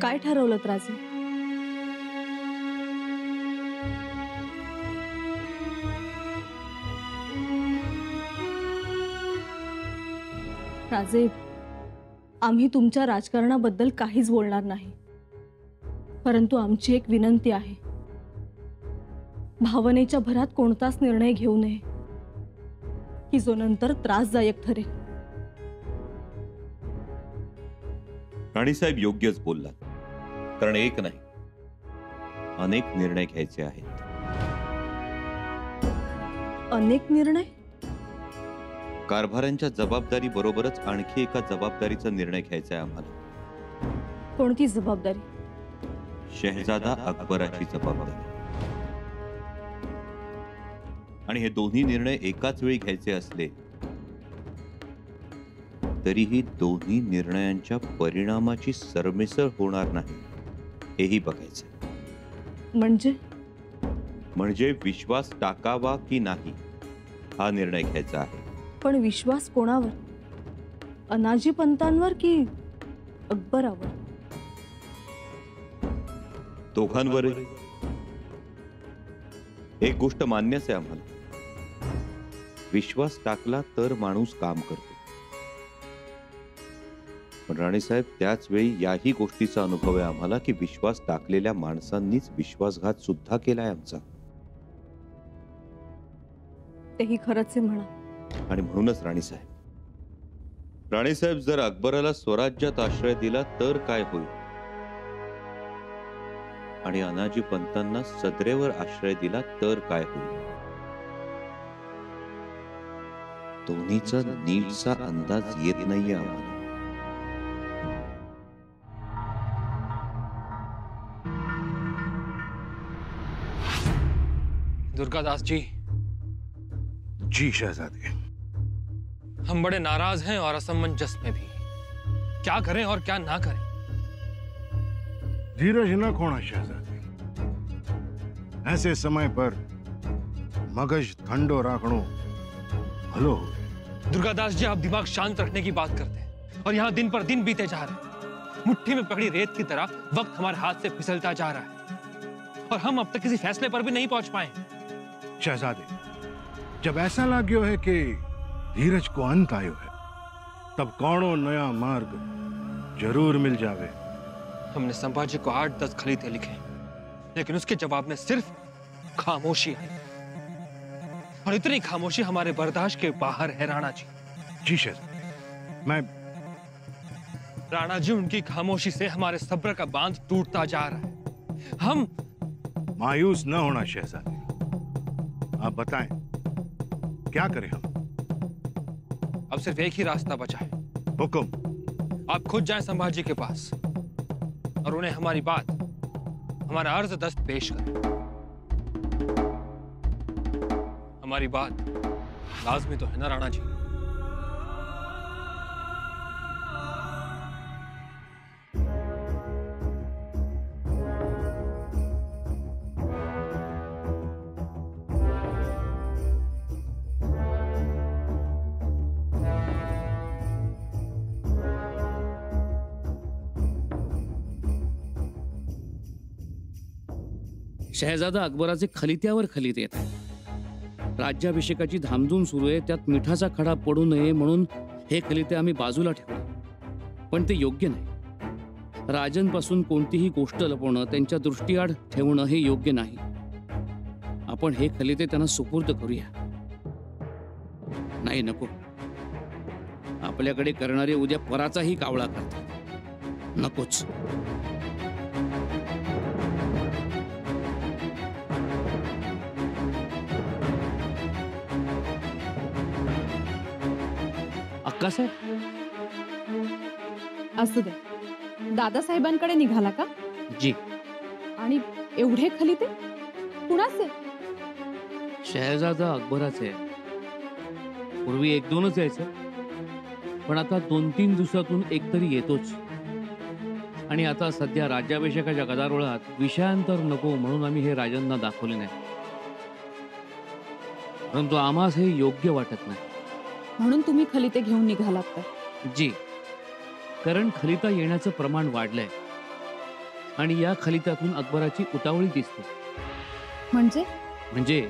काय ठरवलं राजे? राजे, आम्ही तुमच्या राजकारणाबद्दल काहीच बोलणार नाही, परंतु आमची एक विनंती आहे, भावनेच्या भरात कोणताच निर्णय घेऊ नये की जो नंतर त्रासदायक ठरेल। राणीसाहेब योग्यच बोललात, कारण एक नाही अनेक निर्णय घ्यायचे आहेत। अनेक निर्णय? कारभारांच्या जबाबदारी बरोबरच आणखी एका जबाबदारीचा निर्णय घ्यायचा आहे आम्हाला। कोणती जबाबदारी? शहजादा अकबराची जबाबदारी। आणि हे दोन्ही निर्णय एकाच वेळी घ्यायचे असले तरीही दोन्ही निर्णयांच्या परिणामाची सरमिसळ होणार नाही हेही बघायचं। म्हणजे विश्वास टाकावा की नाही हा निर्णय घ्यायचा आहे। पण विश्वास कोणावर? अनाजी पंतांवर की अकबरावर? दोघांवर। एक गोष्ट मान्यच आहे आम्हाला, विश्वास टाकला तर माणूस काम करतो। पण राणीसाहेब, त्याच वेळी याही गोष्टीचा अनुभव आहे आम्हाला की विश्वास टाकलेल्या माणसांनीच विश्वासघात सुद्धा केलाय आमचा। तेही खरंच आहे म्हणा। आणि म्हणूनच राणीसाहेब जर अकबराला स्वराज्यात आश्रय दिला तर काय होईल, आणि अनाजी पंतांना सदरेवर आश्रय दिला तर काय होईल, दोन्हीचा नीटचा अंदाज येत नाहीये आम्हाला। दुर्गादास जी। जी शहजादे। हम बड़े नाराज हैं और असमंजस में भी। क्या करें और क्या ना करें? धीरज न खोना शहजादे, ऐसे समय पर मगज ठंडो राखणो भलो। दुर्गादास जी, आप दिमाग शांत रखने की बात करते हैं और यहाँ दिन पर दिन बीते जा रहे हैं। मुट्ठी में पकड़ी रेत की तरह वक्त हमारे हाथ से फिसलता जा रहा है और हम अब तक किसी फैसले पर भी नहीं पहुंच पाए। शहजादे, जब ऐसा लाग्यो है कि धीरज को अंत आयो है, तब कौनो नया मार्ग जरूर मिल जावे। हमने संभाजी को 8-10 खलीते लिखे, लेकिन उसके जवाब में सिर्फ खामोशी आई, और इतनी खामोशी हमारे बर्दाश्त के बाहर है राणा जी। जी शहजादे, मैं राणा जी, उनकी खामोशी से हमारे सब्र का बांध टूटता जा रहा है। हम मायूस न होना शहजादे, आप बताएं क्या करें हम? अब सिर्फ एक ही रास्ता बचा है। हुक्म। आप खुद जाएं संभाजी के पास और उन्हें हमारी बात, हमारा अर्ज दस्त पेश करें। हमारी बात लाजमी तो है ना राणा जी? शहजादा अकबराचे खलित्यावर खलिते येत आहेत। राज्याभिषेकाची धामधूम सुरू आहे, त्यात मिठाचा खडा पडू नये म्हणून हे खलिते आम्ही बाजूला ठेवले, पण ते योग्य नाही। राजांपासून कोणतीही गोष्ट लपवणं, त्यांच्या दृष्टीआड ठेवणं हे योग्य नाही। आपण हे खलिते त्यांना सुपूर्द करूया। नाही, नको। आपल्याकडे करणारे उद्या पराचाही कावळा करतात। नकोच। अक्कासाहेब, असू दे। दादासाहेबांकडे निघाला का? जी। आणि एवढे खलिते कुणाचे? शहजादा अकबराचे। पूर्वी 1-2च यायचं, पण आता 2-3 दिवसातून एक तरी येतोच। आणि आता सध्या राज्याभिषेकाच्या गदारोळात विषयांतर नको म्हणून आम्ही हे राजांना दाखवले नाही, परंतु आम्हास हे योग्य वाटत नाही। म्हणून तुम्ही खलिते घेऊन निघालात का? जी, कारण खलिता येण्याचं प्रमाण वाढलंय आणि या खलित्यातून अकबराची उतावळी दिसते. म्हणजे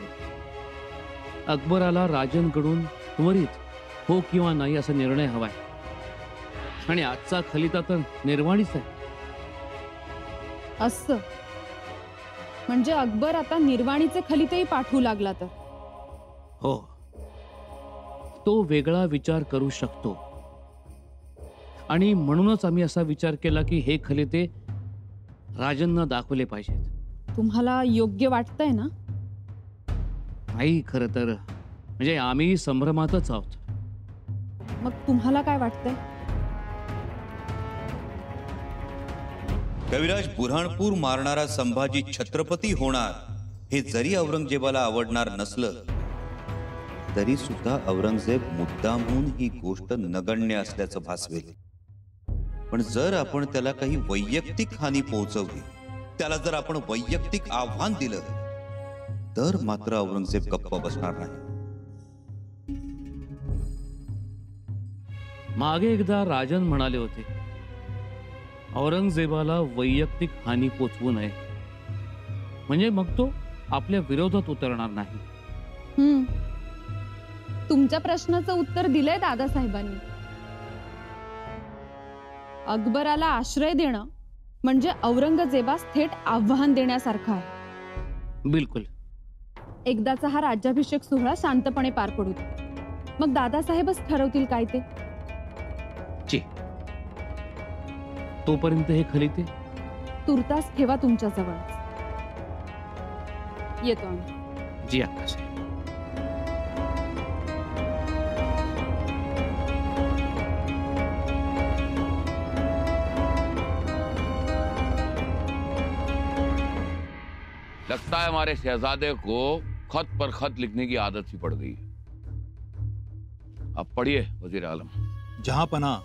अकबराला राजांकडून त्वरित हो किंवा नाही असा निर्णय हवाय. आणि आजचा खलिता तर निर्वाणीच आहे. असं म्हणजे अकबर आता निर्वाणीचे खलितेही पाठवू लागला तर? हो, तो वेगळा विचार करू शकतो. आणि म्हणूनच आम्ही असा विचार केला की हे खलिते राजांना दाखवले पाहिजेत. तुम्हाला योग्य वाटतंय ना? नाही, खरं तर म्हणजे आम्ही संभ्रमातच आहोत. मग तुम्हाला काय वाटतंय? कविराज, बुऱ्हाणपूर मारणारा संभाजी छत्रपती होणार हे जरी औरंगजेबाला आवडणार नसलं तरी सुद्धा औरंगजेब मुद्दामहून ही गोष्ट नगण्य असल्याचं भासवेल. पण जर आपण त्याला काही वैयक्तिक हानी पोहोचवली, त्याला जर आपण वैयक्तिक आव्हान दिलं, तर मात्र औरंगजेब गप्प बसणार नाही. मागे एकदा राजन म्हणाले होते, औरंगजेबाला वैयक्तिक हानी पोचवू नये, म्हणजे मग तो आपल्या विरोधात उतरणार नाही. तुमच्या प्रश्नाचं उत्तर दिलंय दादासाहेबांनी. अकबराला आश्रय देणं म्हणजे औरंगजेबास थेट आव्हान देण्यासारखं आहे. बिलकुल. एकदाचा हा राज्याभिषेक सोहळा शांतपणे पार पडू दे. मग दादासाहेबच ठरवतील काय ते. तोपर्यंत हे खलिते तुर्तास ठेवा तुमच्या जवळ. येतो आम्ही. जी आकाश. लगता है हमारे शहजादे को खत पर खत लिखने की आदत सी पड़ गई है. अब पढ़िए वजीर आलम. जहां पनाह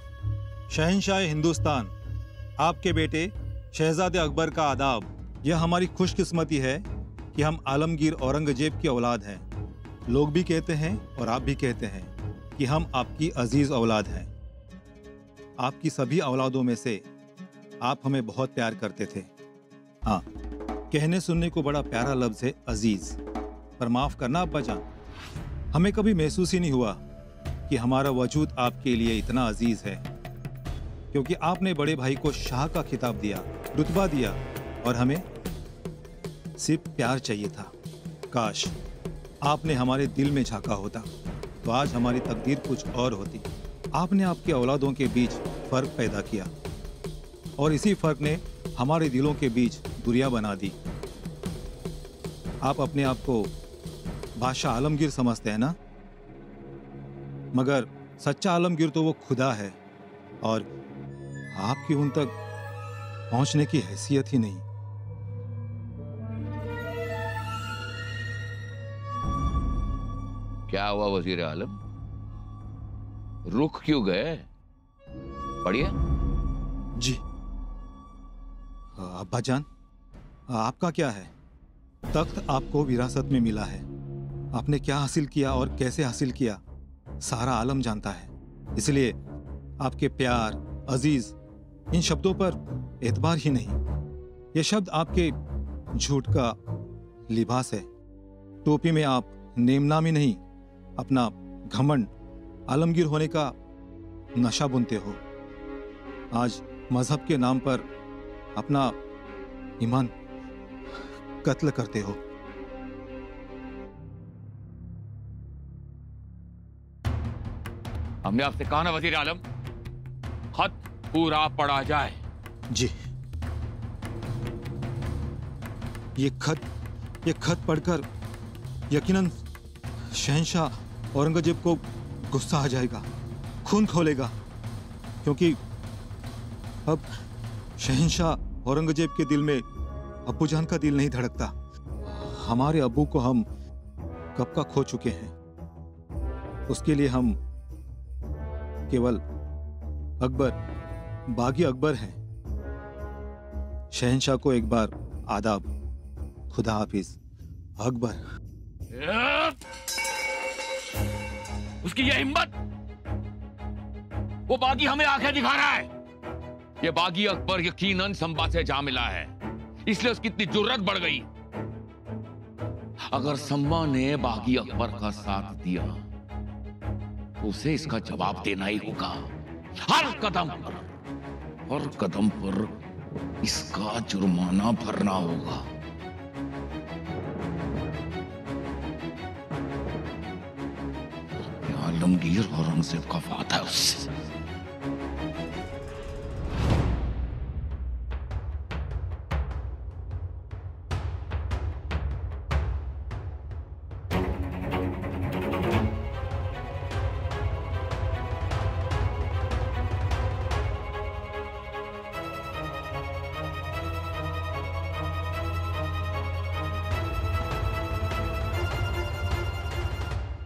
शहंशाह हिंदुस्तान, आपके बेटे शहजादे अकबर का आदाब. यह हमारी खुशकिस्मती है कि हम आलमगीर औरंगजेब की औलाद हैं. लोग भी कहते हैं और आप भी कहते हैं कि हम आपकी अजीज औलाद हैं. आपकी सभी औलादों में से आप हमें बहुत प्यार करते थे. हाँ, कहने सुनने को बड़ा प्यारा लफ्ज है अजीज, पर माफ करना अब्बा जान, हमें कभी महसूस ही नहीं हुआ कि हमारा वजूद आपके लिए इतना अजीज है, क्योंकि आपने बड़े भाई को शाह का खिताब दिया, रुतबा दिया, और हमें सिर्फ प्यार चाहिए था. काश आपने हमारे दिल में झांका होता तो आज हमारी तकदीर कुछ और होती. आपने आपके औलादों के बीच फर्क पैदा किया और इसी फर्क ने हमारे दिलों के बीच दूरियां बना दी. आप अपने आप को बादशाह आलमगीर समझते हैं ना, मगर सच्चा आलमगीर तो वो खुदा है और आपकी उन तक पहुंचने की हैसियत ही नहीं. क्या हुआ वजीर आलम, रुक क्यों गए? पढ़िए. जी अब्बा जान, आपका क्या है? तख्त आपको विरासत में मिला है. आपने क्या हासिल किया और कैसे हासिल किया सारा आलम जानता है. इसलिए आपके प्यार, अजीज, इन शब्दों पर एतबार ही नहीं. ये शब्द आपके झूठ का लिबास है. टोपी में आप नेमनामी नहीं, अपना घमंड आलमगीर होने का नशा बुनते हो. आज मजहब के नाम पर अपना ईमान कत्ल करते हो. हमने आपसे कहा ना वजीर आलम, खत पूरा पढ़ा जाए. जी, ये खत पढ़कर यकीनन शहंशाह औरंगजेब को गुस्सा आ जाएगा, खून खोलेगा, क्योंकि अब शहंशाह औरंगजेब के दिल में अब्बू जान का दिल नहीं धड़कता. हमारे अब्बू को हम कब का खो चुके हैं. उसके लिए हम केवल अकबर, बागी अकबर हैं. शहंशाह को एक बार आदाब. खुदा हाफिज अकबर. उसकी ये हिम्मत, वो बागी हमें आंखें दिखा रहा है. ये बागी अकबर यकीनन संबा से जा मिला है. इसलिए उसकी इतनी जुर्रत बढ़ गई। अगर सम्मा ने बागी अकबर का साथ दिया तो उसे इसका जवाब देना ही होगा। हर कदम पर इसका जुर्माना भरना होगा। आलमगीर औरंगजेब का वादा है उससे।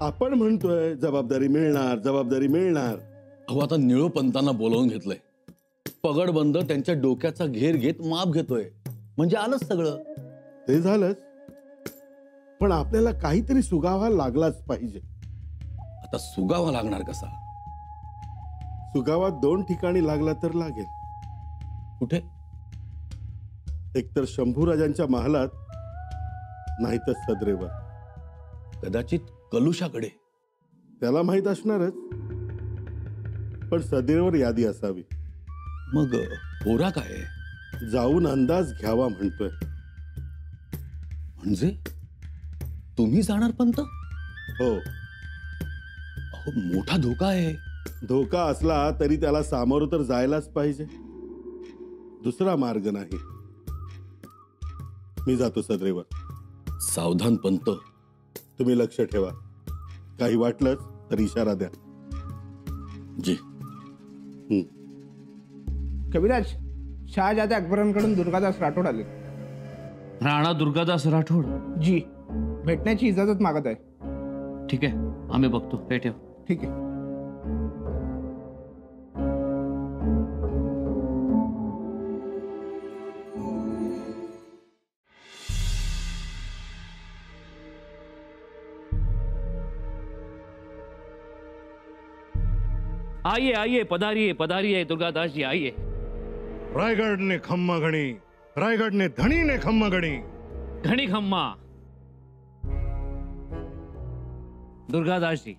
आपण म्हणतोय जबाबदारी मिळणार। अहो आता निळोपंतांना बोलावून घेतलंय, पगडबंद त्यांच्या डोक्याचा घेर घेत माप घेतोय, म्हणजे आलंच सगळं। ते झालंच, पण आपल्याला काहीतरी सुगावा लागलाच पाहिजे। आता सुगावा लागणार कसा? सुगावा 2 ठिकाणी लागला तर लागेल। कुठे? एकतर शंभूराजांच्या महालात, नाहीतर सदरेवर। कदाचित कलुषाकडे। त्याला माहित असणारच, पण सदरेवर यादी असावी। मग होरा काय? जाऊन अंदाज घ्यावा म्हणतोय। म्हणजे तुम्ही जाणार पंत? हो। अहो मोठा धोका आहे। धोका असला तरी त्याला सामोरं तर जायलाच पाहिजे, दुसरा मार्ग नाही। मी जातो सदरेवर। सावधान पंत। तुम्ही लक्ष ठेवा, काही वाटलंच तर इशारा द्या। जी। कविराज, शहाजादे अकबरांकडून दुर्गादास राठोड आले। राणा दुर्गादास राठोड? जी, भेटण्याची इजाजत मागत आहे। ठीक आहे, आम्ही बघतो, हे ठेव। ठीक आहे। आइए आइए, पधारिए पधारिए दुर्गादास जी, आइए। रायगढ़ ने खम्मा घड़ी, रायगढ़ ने धनी ने खम्मा घड़ी। घनी खम्मा। दुर्गादास जी,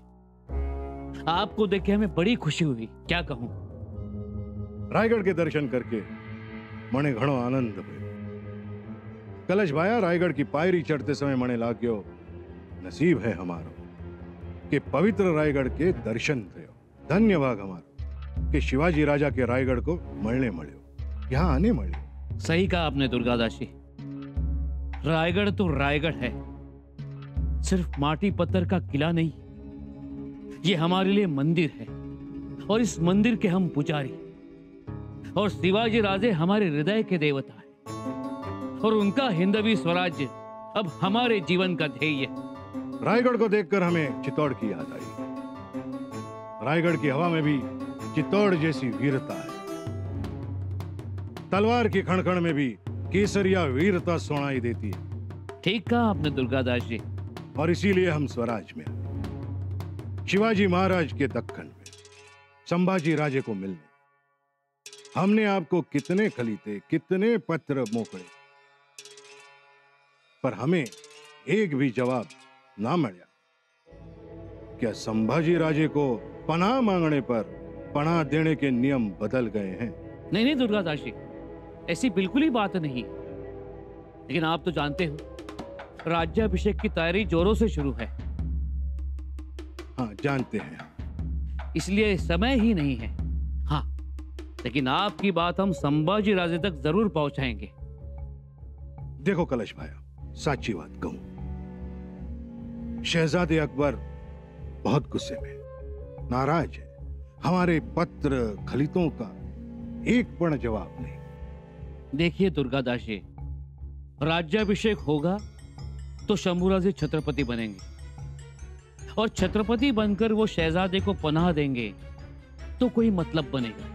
आपको देख के हमें बड़ी खुशी हुई, क्या कहूं। रायगढ़ के दर्शन करके मने घणो आनंद भयो। कलश भाया, रायगढ़ की पायरी चढ़ते समय मने लाग्यो नसीब है हमारो कि पवित्र रायगढ़ के दर्शन थयो। धन्य भाग हमारा कि शिवाजी राजा के रायगढ़ को मळने मळ्यो, यहाँ आने मळ्यो। सही कहा आपने दुर्गादास जी। रायगढ़ तो रायगढ़ है, सिर्फ माटी पत्थर का किला नहीं, ये हमारे लिए मंदिर है, और इस मंदिर के हम पुजारी। और शिवाजी राजे हमारे हृदय के देवता है, और उनका हिंदवी स्वराज्य अब हमारे जीवन का ध्येय है। रायगढ़ को देखकर हमें चित्तौड़ की याद आई। रायगढ़ की हवा में भी चित्तौड़ जैसी वीरता है। तलवार की खणखण में भी केसरिया वीरता सुनाई देती है। ठीक कहा आपने दुर्गादास जी। और इसीलिए हम स्वराज में आए, शिवाजी महाराज के दक्कन में, संभाजी राजे को मिलने। हमने आपको कितने खलीते, कितने पत्र मोकले, पर हमें एक भी जवाब ना मिला। क्या संभाजी राजे को पनाह मांगने पर पनाह देने के नियम बदल गए हैं? नहीं नहीं दुर्गादास जी, ऐसी बिल्कुल ही बात नहीं। लेकिन आप तो जानते हो, राज्याभिषेक की तैयारी जोरों से शुरू है। हाँ, जानते हैं। इसलिए समय ही नहीं है। हाँ, लेकिन आपकी बात हम संभाजी राजे तक जरूर पहुंचाएंगे। देखो कलश भाया, साची बात कहूं, शहजादे अकबर बहुत गुस्से में, नाराज है। हमारे पत्र खलीतों का एक पण जवाब नहीं। देखिए दुर्गादास जी, राज्याभिषेक होगा तो शंभूराजे छत्रपति बनेंगे, और छत्रपति बनकर वो शहजादे को पनाह देंगे तो कोई मतलब बनेगा।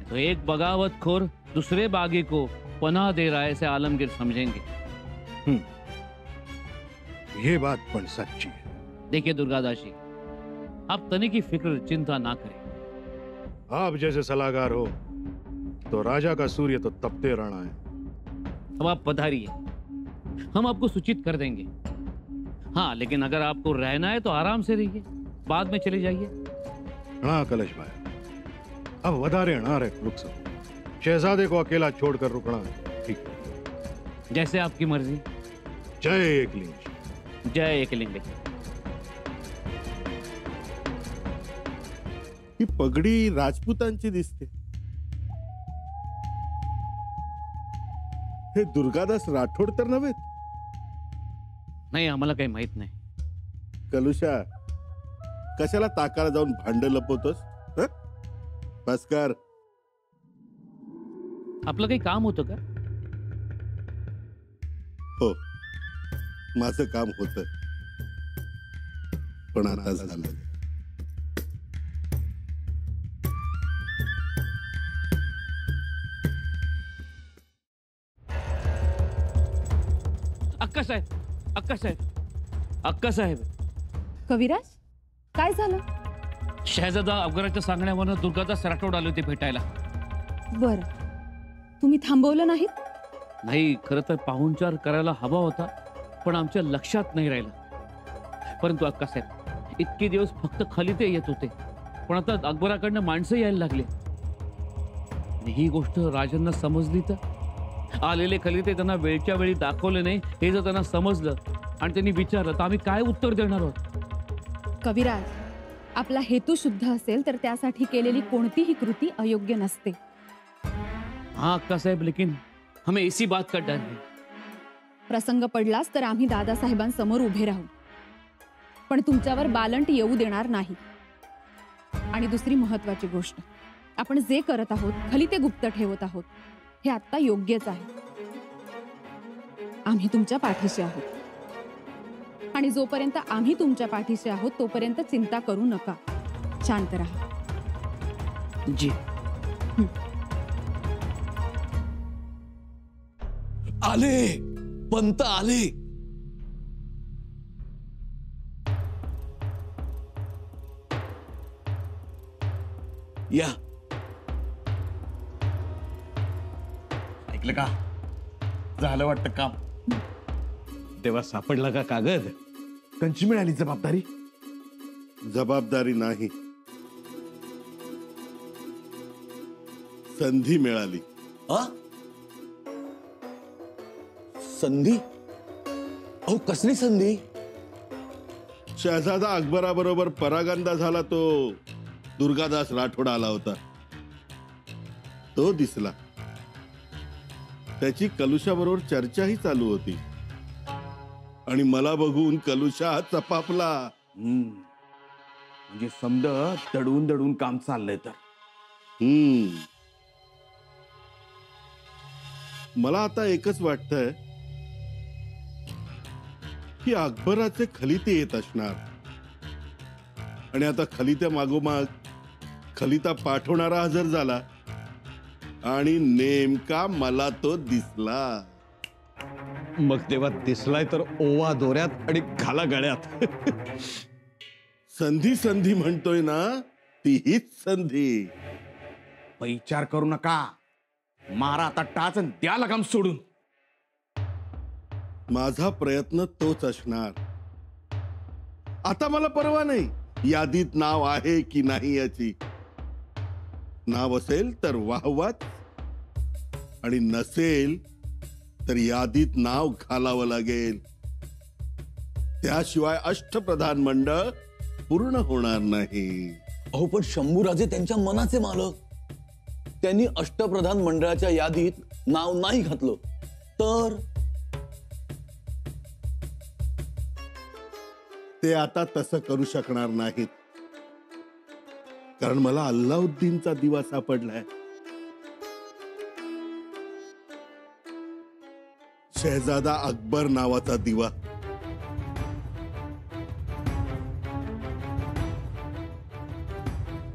तो एक बगावतखोर दूसरे बागी को पनाह दे रहा है ऐसे आलमगीर समझेंगे। ये बात पण सच्ची है। देखिए दुर्गादास जी, आप तनी की फिक्र चिंता ना करें। आप जैसे सलाहकार हो तो राजा का सूर्य तो तपते रहना है। अब आप पधारिए, हम आपको सूचित कर देंगे। हाँ, लेकिन अगर आपको रहना है तो आराम से रहिए, बाद में चले जाइए। हाँ कलश भाई, अब वधारे अनार है, रुक सकते। शहजादे को अकेला छोड़कर रुकना है, ठीक है। जैसे आपकी मर्जी। जय एकलिंग। जय एकलिंग। ही पगडी राजपुतांची दिसते। हे दुर्गादास राठोड तर नव्हेत? नाही, आम्हाला काही माहित नाही। कलुषा, कशाला ताकाला जाऊन भांड लपवतोस? भास्कर, आपलं काही काम होतं का? हो, माझं काम होतं, पण आता झालं। अक्का साहेब, अक्का साहेब, अक्का साहेब। कविराज, काय झालं? शहजादा अफगाणाच्या सांगण्यावरून दुर्गादास राठोड आले होते भेटायला। बर, तुम्ही थांबवलं नाहीत? नाही, खरं तर पाहुणचार करायला हवा होता, पण आमच्या लक्षात नाही राहिलं। परंतु अक्का साहेब, इतके दिवस फक्त खलिते येत होते, पण आता अकबराकडनं माणसं यायला लागले। आणि ही गोष्ट राजांना समजली तर? आलेले खलिते त्यांना वेळच्या वेळी दाखवले नाही हे जर त्यांना समजलं आणि त्यांनी विचारलं तर आम्ही काय उत्तर देणार आहोत? कविराज, आपला हेतू शुद्ध असेल तर त्यासाठी केलेली कोणतीही कृती अयोग्य नसते। हाँ अक्का साहेब, लेकिन हमें इसी बात का डर है। प्रसंग पडलास तर आम्ही दादासाहेबांसमोर उभे राहू, पण तुमच्यावर बालंट येऊ देणार नाही। आणि दुसरी महत्वाची गोष्ट, आपण जे करत आहोत, खलिते गुप्त ठेवत आहोत, हे आता योग्यच आहे। आम्ही तुमच्या पाठीशी आहोत, आणि जोपर्यंत आम्ही तुमच्या पाठीशी आहोत तोपर्यंत चिंता करू नका, शांत राहा। जी। आले, पंत आले। या, ऐकलं का? झालं वाटतं काम। तेव्हा सापडला का कागद? कंची मिळाली जबाबदारी? जबाबदारी नाही, संधी मिळाली। संधी? अहो, कसली संधी? शहजादा अकबराबरोबर परागंदा झाला तो दुर्गादास राठोड आला होता, तो दिसला। त्याची कलुषा बरोबर चर्चाही चालू होती, आणि मला बघून कलुषा चपापला। म्हणजे समद दडून दडून काम चाललंय तर। मला आता एकच वाटतंय की अकबराचे खलिते येत असणार, आणि आता खलित्या मागोमाग खलिता पाठवणारा हजर झाला, आणि नेमका मला तो दिसला। मग तेव्हा दिसलाय तर ओवा दोऱ्यात आणि घाला गळ्यात। संधी संधी म्हणतोय ना, तीच संधी। विचार करू नका, मारा आता टाच आणि द्या लगाम सोडून। माझा प्रयत्न तोच असणार। आता मला परवा नाही यादीत नाव आहे की नाही याची। नाव असेल तर वाहवाच, आणि नसेल तर यादीत नाव घालावं लागेल, त्याशिवाय अष्टप्रधान मंडळ पूर्ण होणार नाही। अहो, पण शंभूराजे त्यांच्या मनाचे मालक, त्यांनी अष्टप्रधान मंडळाच्या यादीत नाव नाही घातलं तर? ते आता तसं करू शकणार नाहीत, कारण मला अल्लाउद्दीनचा दिवा सापडलाय। शहजादा अकबर नावाचा दिवा।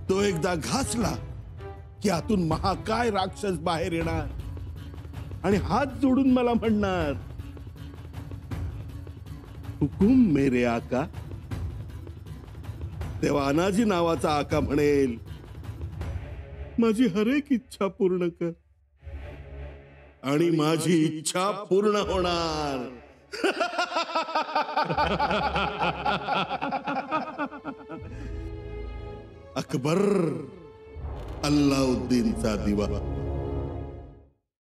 तो एकदा घासला की आतून महाकाय राक्षस बाहेर येणार, आणि हात जोडून मला म्हणणार, हुकुम मेरे आका। तेव्हा अनाजी नावाचा आका म्हणेल, माझी हर एक इच्छा पूर्ण कर। आणि माझी इच्छा पूर्ण होणार. अकबर अल्लाउद्दीनचा दिवा.